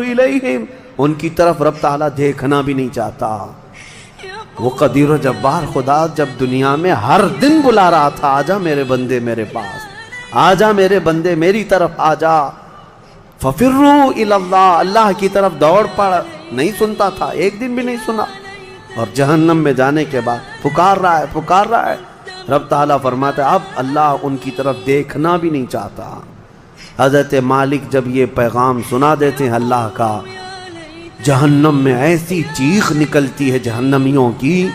इलैहिम, उनकी तरफ रब ताला देखना भी नहीं चाहता। वो कदीर व जब्बार खुदा जब दुनिया में हर दिन बुला रहा था, आजा मेरे बंदे मेरे पास, आजा मेरे बंदे मेरी तरफ आजा, फफिर्रू इलल्लाह, अल्लाह की तरफ दौड़ पड़, नहीं सुनता था, एक दिन भी नहीं सुना। और जहन्नम में जाने के बाद पुकार रहा है। रब ताला फरमाता है अब अल्लाह उनकी तरफ देखना भी नहीं चाहता। हज़रत मालिक जब ये पैगाम सुना देते हैं अल्लाह का, जहन्नम में ऐसी चीख निकलती है जहन्नमियों की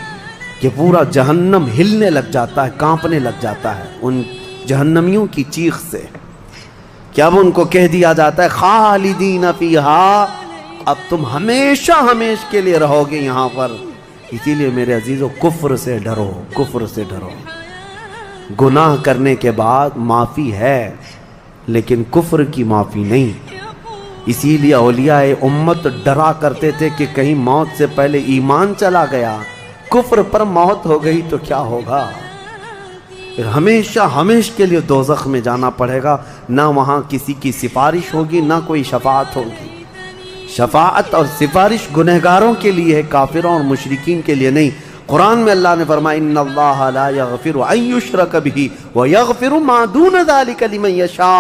कि पूरा जहन्नम हिलने लग जाता है, कांपने लग जाता है उन जहन्नमियों की चीख से। क्या अब उनको कह दिया जाता है खालिदीन फीहा, अब तुम हमेशा हमेश के लिए रहोगे यहाँ पर। इसीलिए मेरे अजीजों कुफ्र से डरो, कुफ्र से डरो। गुनाह करने के बाद माफ़ी है लेकिन कुफ्र की माफ़ी नहीं। इसीलिए औलियाए उम्मत डरा करते थे कि कहीं मौत से पहले ईमान चला गया, कुफ्र पर मौत हो गई तो क्या होगा। फिर हमेशा हमेश के लिए दोज़ख में जाना पड़ेगा, ना वहाँ किसी की सिफारिश होगी ना कोई शफाअत होगी। शफाअत और सिफारिश गुनहगारों के लिए है, काफिरों और मुशरिकीन के लिए नहीं। कुरान में अल्लाह ने फरमाया इन्नल्लाह ला यग़फिरु अन युश्रक बिही व यग़फिरु मा दून ज़ालिका लिमन यशा,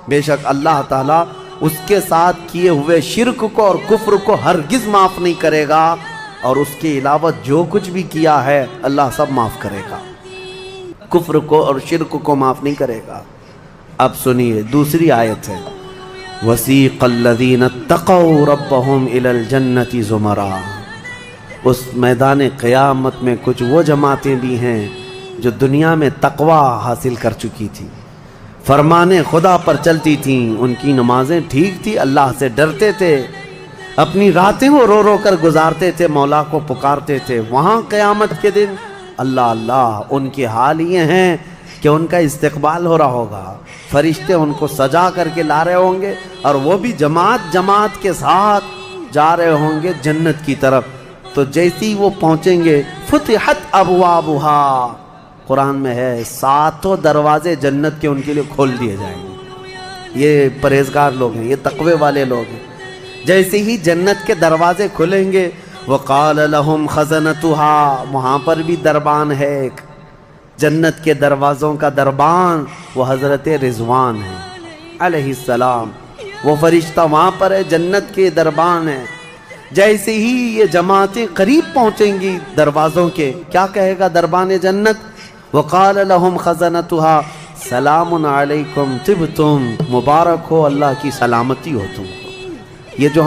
बेशक अल्लाह ताला उसके साथ किए हुए शिर्क को और कुफ्र को हरगिज़ माफ़ नहीं करेगा, और उसके अलावा जो कुछ भी किया है अल्लाह सब माफ़ करेगा, कुफ्र को और शिर्क को माफ़ नहीं करेगा। अब सुनिए दूसरी आयत है, वसीक़ल्लज़ीन इत्तक़ौ रब्बहुम इलल जन्नति ज़ुमरा। उस मैदान क़यामत में कुछ वो जमातें भी हैं जो दुनिया में तक़वा हासिल कर चुकी थी, फरमाने खुदा पर चलती थीं, उनकी नमाजें ठीक थी, अल्लाह से डरते थे, अपनी रातें वो रो रो कर गुजारते थे, मौला को पुकारते थे। वहाँ क़यामत के दिन अल्लाह अल्लाह उनके हाल ये हैं कि उनका इस्तक़बाल हो रहा होगा, फरिश्ते उनको सजा करके ला रहे होंगे और वो भी जमात जमात के साथ जा रहे होंगे जन्नत की तरफ। तो जैसे ही वो पहुँचेंगे फुतिहत अबवाबुहा, कुरान में है 7 दरवाजे जन्नत के उनके लिए खोल दिए जाएंगे। ये परहेजगार लोग हैं, ये तक़वे वाले लोग हैं। जैसे ही जन्नत के दरवाजे खुलेंगे वक़ाल लहुम खज़नतुहा, वहाँ पर भी दरबान है एक, जन्नत के दरवाज़ों का दरबान वो हज़रत रिज़वान है अलैहिस्सलाम, वो फरिश्ता वहाँ पर है, जन्नत के दरबान है। जैसे ही ये जमातें करीब पहुँचेंगी दरवाज़ों के, क्या कहेगा दरबान जन्नत, वक़ाल लहुम खज़नतुहा सलामुन अलैकुम तिब्तुम, मुबारक हो, अल्लाह की सलामती हो तुमको। ये जो